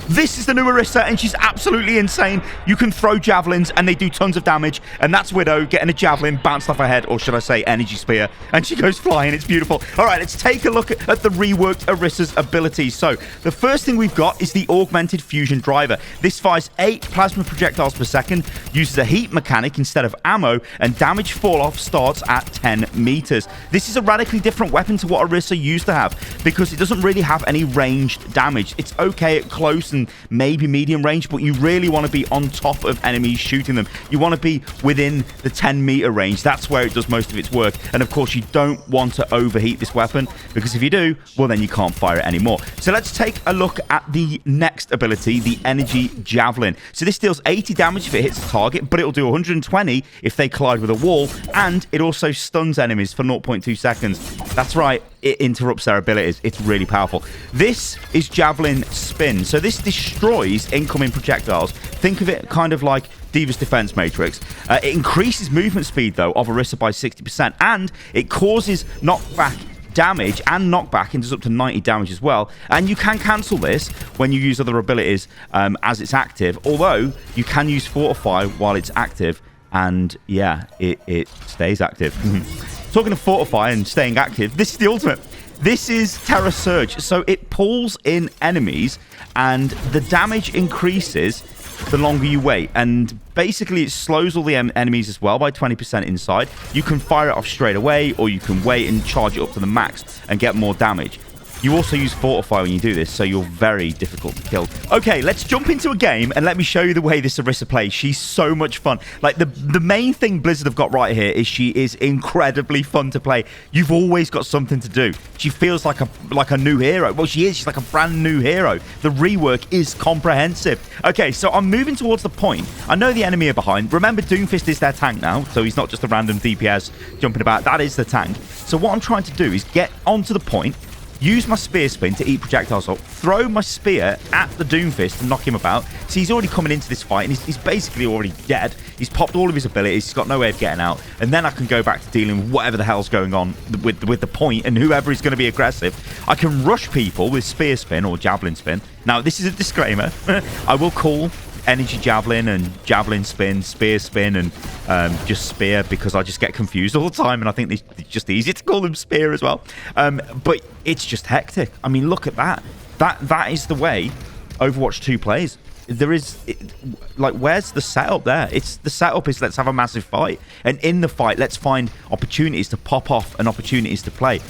This is the new Orisa, and she's absolutely insane. You can throw javelins, and they do tons of damage, and that's Widow getting a javelin bounced off her head, or should I say energy spear, and she goes flying. It's beautiful. All right, let's take a look at the reworked Orisa's abilities. So the first thing we've got is the Augmented Fusion Driver. This fires 8 plasma projectiles per second, uses a heat mechanic instead of ammo, and damage fall-off starts at 10 meters. This is a radically different weapon to what Orisa used to have, because it doesn't really have any ranged damage. It's okay at close and maybe medium range, but you really want to be on top of enemies shooting them. You want to be within the 10-meter range. That's where it does most of its work. And of course, you don't want to overheat this weapon, because if you do, well, then you can't fire it anymore. So let's take a look at the next ability, the Energy Javelin. So this deals 80 damage if it hits the target, but it'll do 120 if they collide with a wall, and it also stuns enemies for 0.2 seconds. That's right, it interrupts their abilities. It's really powerful. This is Javelin Spin. So this destroys incoming projectiles. Think of it kind of like Diva's Defense Matrix. It increases movement speed, though, of Orisa by 60%, and it causes knockback damage and knockback, and does up to 90 damage as well. And you can cancel this when you use other abilities as it's active, although you can use Fortify while it's active, and yeah, it stays active. Talking of Fortify and staying active, this is the ultimate. This is Terra Surge. So it pulls in enemies, and the damage increases the longer you wait. And basically, it slows all the enemies as well by 20% inside. You can fire it off straight away, or you can wait and charge it up to the max and get more damage. You also use Fortify when you do this, so you're very difficult to kill. Okay, let's jump into a game and let me show you the way this Orisa plays. She's so much fun. Like, the main thing Blizzard have got right here is she is incredibly fun to play. You've always got something to do. She feels like a new hero. Well, she is. She's like a brand new hero. The rework is comprehensive. Okay, so I'm moving towards the point. I know the enemy are behind. Remember, Doomfist is their tank now, so he's not just a random DPS jumping about. That is the tank. So what I'm trying to do is get onto the point, use my spear spin to eat projectiles up, throw my spear at the Doomfist and knock him about. So he's already coming into this fight, and he's basically already dead. He's popped all of his abilities. He's got no way of getting out. And then I can go back to dealing with whatever the hell's going on with the point, and whoever is going to be aggressive. I can rush people with spear spin or javelin spin. Now, this is a disclaimer. I will call Energy Javelin and Javelin Spin, Spear Spin, and just Spear, because I just get confused all the time, and I think it's just easier to call them Spear as well. But it's just hectic. I mean, look at that. That is the way Overwatch 2 plays. There is, like, where's the setup there? The setup is, let's have a massive fight, and in the fight, let's find opportunities to pop off and opportunities to play.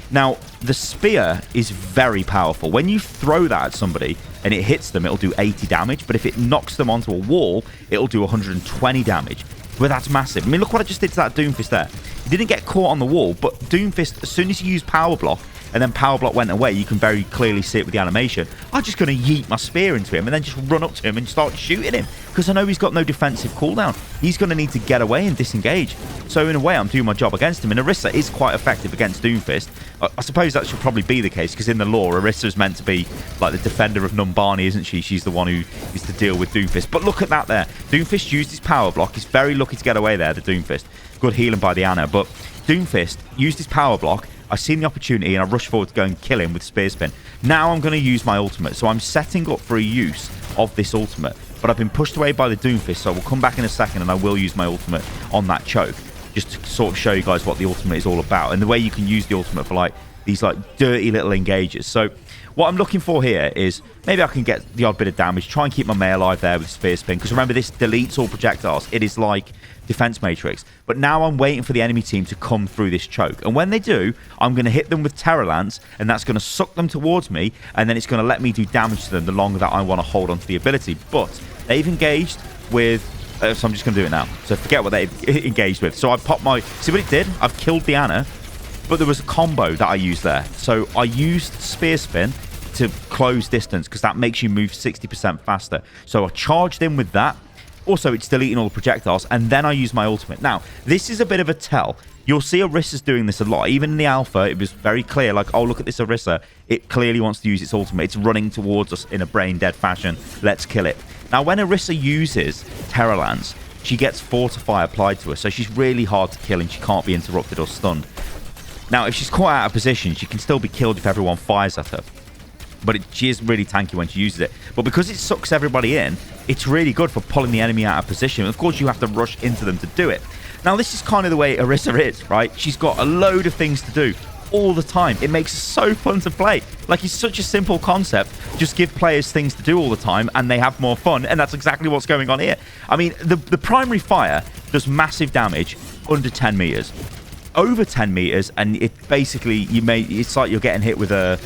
Now, the spear is very powerful. When you throw that at somebody and it hits them, it'll do 80 damage. But if it knocks them onto a wall, it'll do 120 damage. But that's massive. I mean, look what I just did to that Doomfist there. He didn't get caught on the wall, but Doomfist, as soon as you use Power Block, and then Power Block went away, you can very clearly see it with the animation. I'm just going to yeet my spear into him and then just run up to him and start shooting him, because I know he's got no defensive cooldown. He's going to need to get away and disengage. So in a way, I'm doing my job against him. And Orisa is quite effective against Doomfist. I suppose that should probably be the case, because in the lore, Orisa is meant to be like the defender of Numbani, isn't she? She's the one who is to deal with Doomfist. But look at that there. Doomfist used his Power Block. He's very lucky to get away there, the Doomfist. Good healing by the Ana. But Doomfist used his Power Block. I seen the opportunity and I rushed forward to go and kill him with Spear Spin. Now I'm going to use my ultimate. So I'm setting up for a use of this ultimate. But I've been pushed away by the Doomfist, so we'll come back in a second and I will use my ultimate on that choke, just to sort of show you guys what the ultimate is all about, and the way you can use the ultimate for like these like dirty little engages. So what I'm looking for here is maybe I can get the odd bit of damage, try and keep my May alive there with Spear Spin, because remember, this deletes all projectiles. It is like Defense Matrix. But now I'm waiting for the enemy team to come through this choke, and when they do, I'm going to hit them with Terra Lance, and that's going to suck them towards me, and then it's going to let me do damage to them the longer that I want to hold on to the ability. But they've engaged with so I'm just going to do it now. So forget what they've engaged with. So I popped my... See what it did? I've killed the Ana, but there was a combo that I used there. So I used Spear Spin to close distance, because that makes you move 60% faster. So I charged in with that. Also, it's deleting all the projectiles, and then I use my ultimate. Now, this is a bit of a tell. You'll see Orisa's doing this a lot. Even in the alpha, it was very clear, like, oh, look at this Orisa. It clearly wants to use its ultimate. It's running towards us in a brain-dead fashion. Let's kill it. Now, when Orisa uses Terra Lance, she gets Fortify applied to her, so she's really hard to kill, and she can't be interrupted or stunned. Now, if she's caught out of position, she can still be killed if everyone fires at her. but she is really tanky when she uses it. But because it sucks everybody in, it's really good for pulling the enemy out of position. Of course, you have to rush into them to do it. Now, this is kind of the way Orisa is, right? She's got a load of things to do all the time. It makes it so fun to play. Like, it's such a simple concept. Just give players things to do all the time and they have more fun, and that's exactly what's going on here. I mean, the primary fire does massive damage under 10 meters. Over 10 meters, and it basically, it's like you're getting hit with a,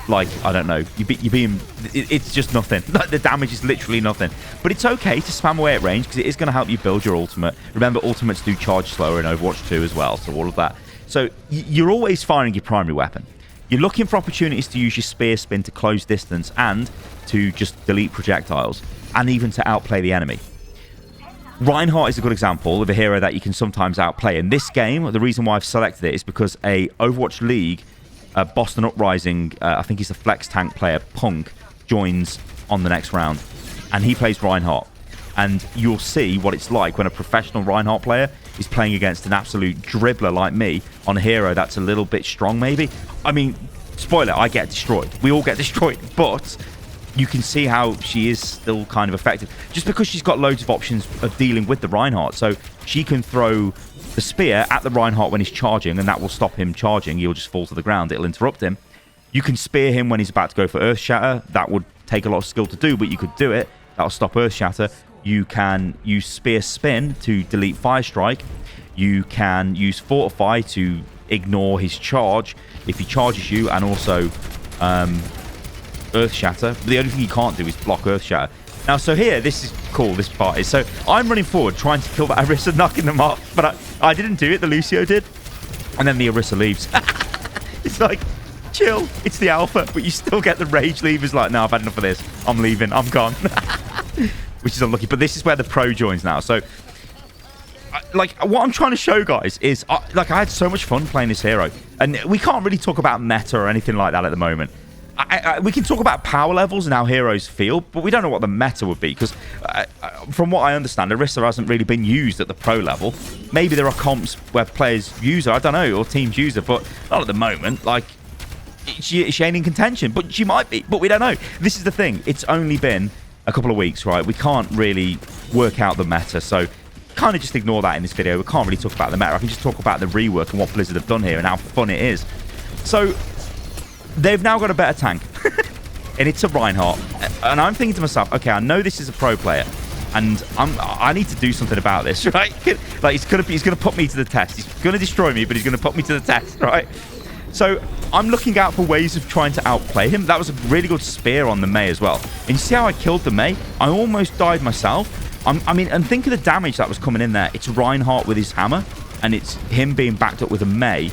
like, I don't know, you're being, it's just nothing. The damage is literally nothing. But it's okay to spam away at range because it is going to help you build your ultimate. Remember, ultimates do charge slower in Overwatch 2 as well, so all of that. So you're always firing your primary weapon. You're looking for opportunities to use your spear spin to close distance and to just delete projectiles, and even to outplay the enemy. Reinhardt is a good example of a hero that you can sometimes outplay. In this game, the reason why I've selected it is because a Overwatch League, Boston Uprising, I think he's a flex tank player, Punk, joins on the next round. And he plays Reinhardt. And you'll see what it's like when a professional Reinhardt player is playing against an absolute dribbler like me on a hero that's a little bit strong, maybe. I mean, spoiler, I get destroyed. We all get destroyed. But you can see how she is still kind of effective. Just because she's got loads of options of dealing with the Reinhardt. So she can throw the spear at the Reinhardt when he's charging, and that will stop him charging. He'll just fall to the ground. It'll interrupt him. You can spear him when he's about to go for Earth Shatter. That would take a lot of skill to do, but you could do it. That'll stop Earth Shatter. You can use Spear Spin to delete Fire Strike. You can use Fortify to ignore his charge if he charges you, and also Earth Shatter. But the only thing you can't do is block Earth Shatter. Now, so here, this is cool, this part is. So I'm running forward, trying to kill that Orisa, knocking them off. But I didn't do it, the Lucio did. And then the Orisa leaves. It's like, chill, it's the alpha. But you still get the rage levers like, no, I've had enough of this. I'm leaving, I'm gone. Which is unlucky. But this is where the pro joins now. So, like, what I'm trying to show, guys, is, like, I had so much fun playing this hero. And we can't really talk about meta or anything like that at the moment. We can talk about power levels and how heroes feel, but we don't know what the meta would be, because from what I understand, Orisa hasn't really been used at the pro level. Maybe there are comps where players use her, I don't know, or teams use her, but not at the moment. Like, she ain't in contention, but she might be, but we don't know. This is the thing. It's only been a couple of weeks, right? We can't really work out the meta, so kind of just ignore that in this video. We can't really talk about the meta. I can just talk about the rework and what Blizzard have done here and how fun it is. So they've now got a better tank, and it's a Reinhardt. And I'm thinking to myself, okay, I know this is a pro player, and I need to do something about this, right? Like, he's gonna put me to the test. He's gonna destroy me, but he's gonna put me to the test, right? So I'm looking out for ways of trying to outplay him. That was a really good spear on the Mei as well. And you see how I killed the Mei? I almost died myself. I mean, and think of the damage that was coming in there. It's Reinhardt with his hammer, and it's him being backed up with a Mei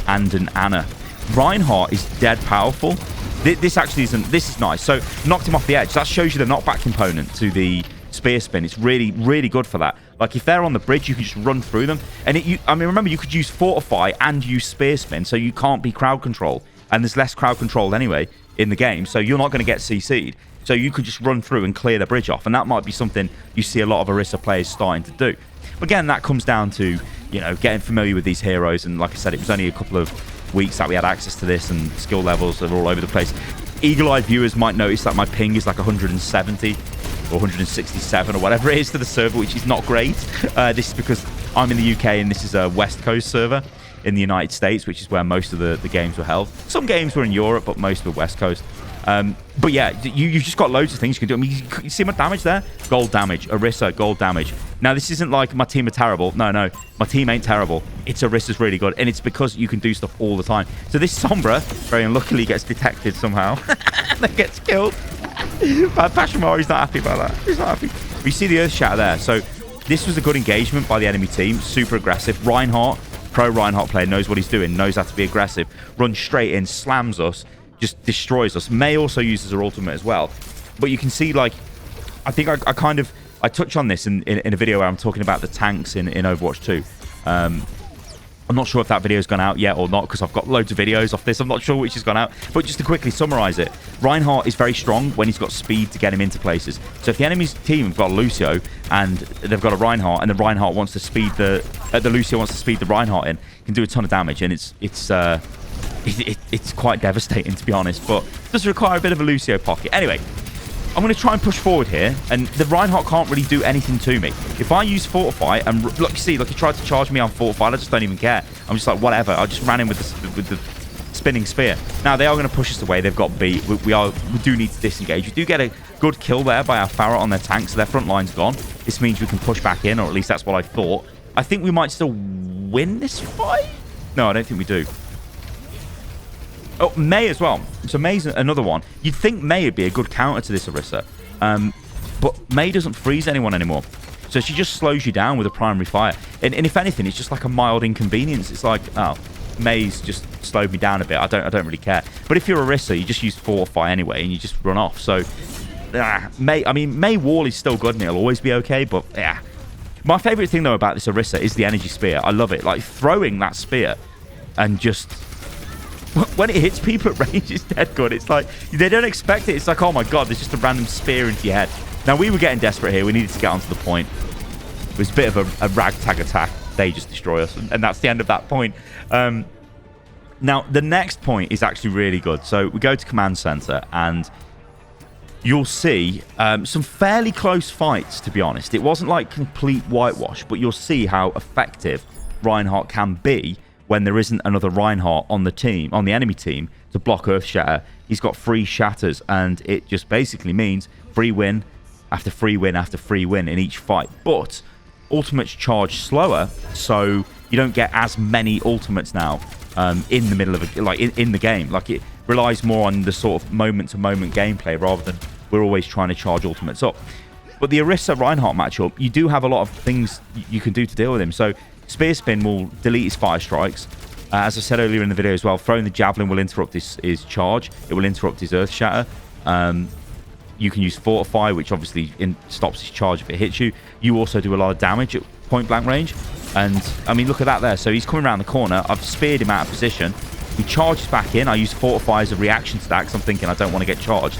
and an Ana. Reinhardt is dead powerful. This actually isn't. This is nice. So knocked him off the edge. That shows you the knockback component to the spear spin. It's really, really good for that. Like, if they're on the bridge, you can just run through them. And I mean, remember, you could use Fortify and use spear spin, so you can't be crowd control. And there's less crowd control anyway in the game, so you're not going to get CC'd. So you could just run through and clear the bridge off. And that might be something you see a lot of Orisa players starting to do. But again, that comes down to, you know, getting familiar with these heroes. And like I said, it was only a couple of weeks that we had access to this, and skill levels are all over the place. Eagle-eyed viewers might notice that my ping is like 170 or 167 or whatever it is to the server, which is not great. This is because I'm in the UK and this is a West Coast server in the United States, which is where most of the games were held. Some games were in Europe, but most were West Coast. But yeah, you've just got loads of things you can do. I mean, you see my damage there? Gold damage. Orisa, gold damage. Now, this isn't like my team are terrible. No, my team ain't terrible. It's Orisa's really good, and it's because you can do stuff all the time. So this Sombra, very unluckily, gets detected somehow and gets killed. But Pashimari's not happy about that. He's not happy. We see the Earth Shatter there. So this was a good engagement by the enemy team. Super aggressive. Reinhardt, pro Reinhardt player, knows what he's doing, knows how to be aggressive. Runs straight in, slams us, just destroys us. May also uses her ultimate as well. But you can see, like, I think I touch on this in a video where I'm talking about the tanks in Overwatch 2. I'm not sure if that video's gone out yet or not, because I've got loads of videos off this. I'm not sure which has gone out. But just to quickly summarize it, Reinhardt is very strong when he's got speed to get him into places. So if the enemy's team have got a Lucio and they've got a Reinhardt, and the Reinhardt wants to speed the Lucio wants to speed the Reinhardt in, can do a ton of damage. And it's it's quite devastating, to be honest, but it does require a bit of a Lucio pocket. Anyway, I'm going to try and push forward here, and the Reinhardt can't really do anything to me. If I use Fortify, and look, you see, look, he tried to charge me on Fortify. I just don't even care. I'm just like, whatever. I just ran in with the spinning spear. Now, they are going to push us away. They've got B. We do need to disengage. We do get a good kill there by our Farah on their tank, so their front line's gone. This means we can push back in, or at least that's what I thought. I think we might still win this fight. No, I don't think we do. Oh, Mei as well. So Mei's another one. You'd think Mei would be a good counter to this Orisa. But Mei doesn't freeze anyone anymore. So she just slows you down with a primary fire. And if anything, it's just like a mild inconvenience. It's like, oh, Mei's just slowed me down a bit. I don't really care. But if you're Orisa, you just use Fortify anyway, and you just run off. So, Mei wall is still good, and it'll always be okay, but, yeah. My favorite thing, though, about this Orisa is the energy spear. I love it. Like, throwing that spear and just... when it hits people at range, it's dead good. It's like, they don't expect it. It's like, oh my god, there's just a random spear into your head. Now, we were getting desperate here. We needed to get onto the point. It was a bit of a ragtag attack. They just destroy us, and that's the end of that point. Now, the next point is actually really good. So we go to Command Center, and you'll see some fairly close fights, to be honest. It wasn't like complete whitewash, but you'll see how effective Reinhardt can be when there isn't another Reinhardt on the team, on the enemy team, to block Earth Shatter. He's got 3 shatters, and it just basically means free win after free win after free win in each fight. But ultimates charge slower, so you don't get as many ultimates now in the middle of in the game. Like, it relies more on the sort of moment-to-moment gameplay rather than we're always trying to charge ultimates up. But the Orisa Reinhardt matchup, you do have a lot of things you can do to deal with him. So Spear Spin will delete his fire strikes. As I said earlier in the video as well, throwing the Javelin will interrupt his charge. It will interrupt his Earth Shatter. You can use Fortify, which obviously stops his charge if it hits you. You also do a lot of damage at point-blank range. And, I mean, look at that there. So he's coming around the corner. I've speared him out of position. He charges back in. I use Fortify as a reaction to that because I'm thinking I don't want to get charged.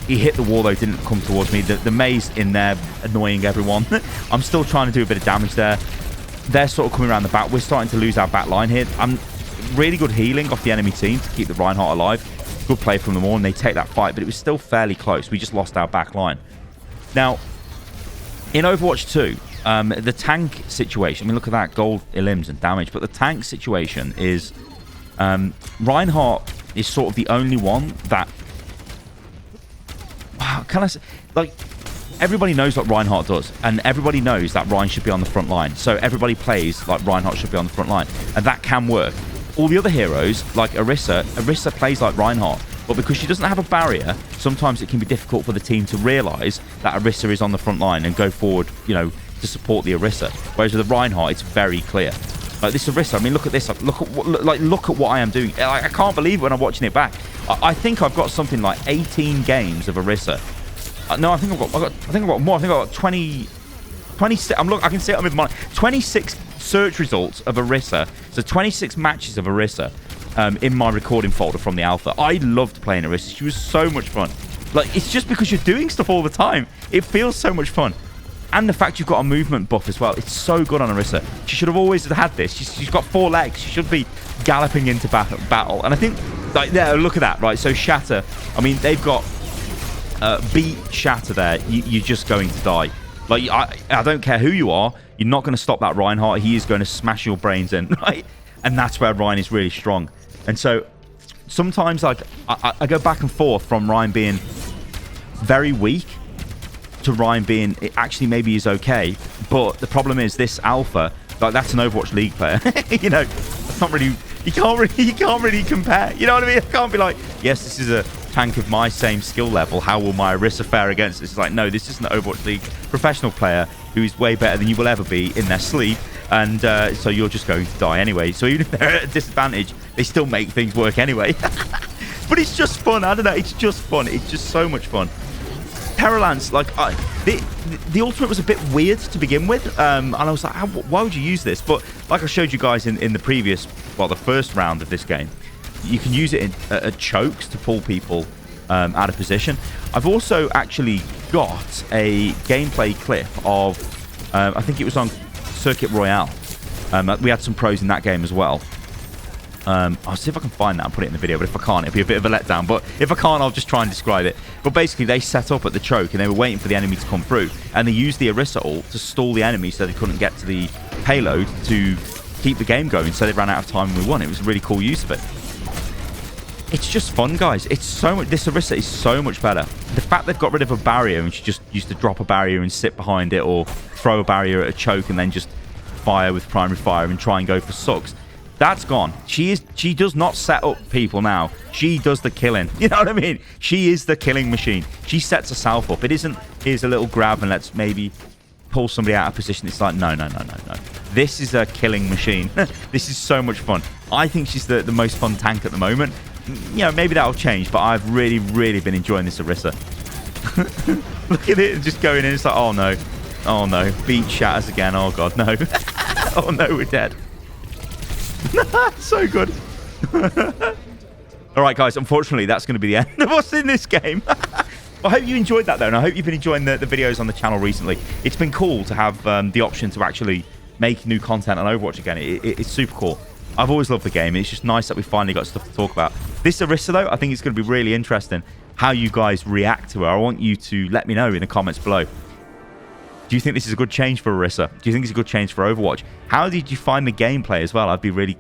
He hit the wall, though, didn't come towards me. The Mei's in there annoying everyone. I'm still trying to do a bit of damage there. They're sort of coming around the back. We're starting to lose our back line here. I'm really good healing off the enemy team to keep the Reinhardt alive. Good play from them all, and they take that fight, but it was still fairly close. We just lost our back line. Now, in Overwatch 2, the tank situation, I mean, look at that, gold elims and damage, but the tank situation is Reinhardt is sort of the only one that... Can I say, like, everybody knows what Reinhardt does, and everybody knows that Rein should be on the front line. So everybody plays like Reinhardt should be on the front line, and that can work. All the other heroes, like Orisa plays like Reinhardt, but because she doesn't have a barrier, sometimes it can be difficult for the team to realize that Orisa is on the front line and go forward, you know, to support the Orisa. Whereas with the Reinhardt, it's very clear. Like this Orisa, I mean, look at this. Look at what I am doing. I can't believe it when I'm watching it back. I think I've got something like 18 games of Orisa. No, I think I've got more. I think I've got 26. I can see it on with my 26 search results of Orisa. So 26 matches of Orisa in my recording folder from the alpha. I loved playing Orisa. She was so much fun. Like, it's just because you're doing stuff all the time. It feels so much fun. And the fact you've got a movement buff as well. It's so good on Orisa. She should have always had this. She's got 4 legs. She should be galloping into battle. And I think, like, there, look at that, right? So Shatter, I mean, they've got beat Shatter there. You're just going to die. Like, I don't care who you are. You're not going to stop that Reinhardt. He is going to smash your brains in, right? And that's where Rein is really strong. And so sometimes, like, I go back and forth from Rein being very weak to Rein being actually maybe is okay, but the problem is this alpha, like, that's an Overwatch League player. You know, it's not really, you can't really compare. You know what I mean? I can't be like, yes, this is a tank of my same skill level. How will my Orisa fare against this? It's like, no, this is an Overwatch League professional player who is way better than you will ever be in their sleep, and so you're just going to die anyway. So even if they're at a disadvantage, they still make things work anyway. But it's just fun. I don't know. It's just fun. It's just so much fun. Terra Lance, like, the ultimate was a bit weird to begin with, and I was like, why would you use this? But like I showed you guys in the previous, well, the first round of this game, you can use it in chokes to pull people out of position. I've also actually got a gameplay clip of, I think it was on Circuit Royale. We had some pros in that game as well. I'll see if I can find that and put it in the video, but if I can't, it'll be a bit of a letdown. But if I can't, I'll just try and describe it. But basically, they set up at the choke, and they were waiting for the enemy to come through, and they used the Orisa ult to stall the enemy so they couldn't get to the payload to keep the game going, so they ran out of time and we won. It was a really cool use of it. It's just fun, guys. It's so much. This Orisa is so much better. The fact they've got rid of a barrier, and she just used to drop a barrier and sit behind it, or throw a barrier at a choke and then just fire with primary fire and try and go for sucks. That's gone. She does not set up people now. She does the killing. You know what I mean? She is the killing machine. She sets herself up. It isn't, here's a little grab and let's maybe pull somebody out of position. It's like, no. This is a killing machine. This is so much fun. I think she's the most fun tank at the moment. You know, maybe that'll change, but I've really, really been enjoying this Orisa. Look at it just going in. It's like, oh no. Oh no. Beat shatters again. Oh god, no. Oh no, we're dead. So good. All right, guys. Unfortunately, that's going to be the end of us in this game. I hope you enjoyed that, though, and I hope you've been enjoying the videos on the channel recently. It's been cool to have the option to actually make new content on Overwatch again. It's super cool. I've always loved the game. It's just nice that we finally got stuff to talk about. This Orisa, though, I think it's going to be really interesting how you guys react to her. I want you to let me know in the comments below. Do you think this is a good change for Orisa? Do you think it's a good change for Overwatch? How did you find the gameplay as well? I'd be really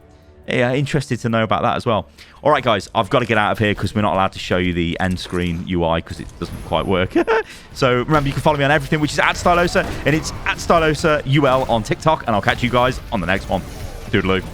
interested to know about that as well. All right, guys, I've got to get out of here because we're not allowed to show you the end screen UI because it doesn't quite work. So remember, you can follow me on everything, which is @Stylosa, and it's @StylosaUL on TikTok, and I'll catch you guys on the next one. Toodaloo.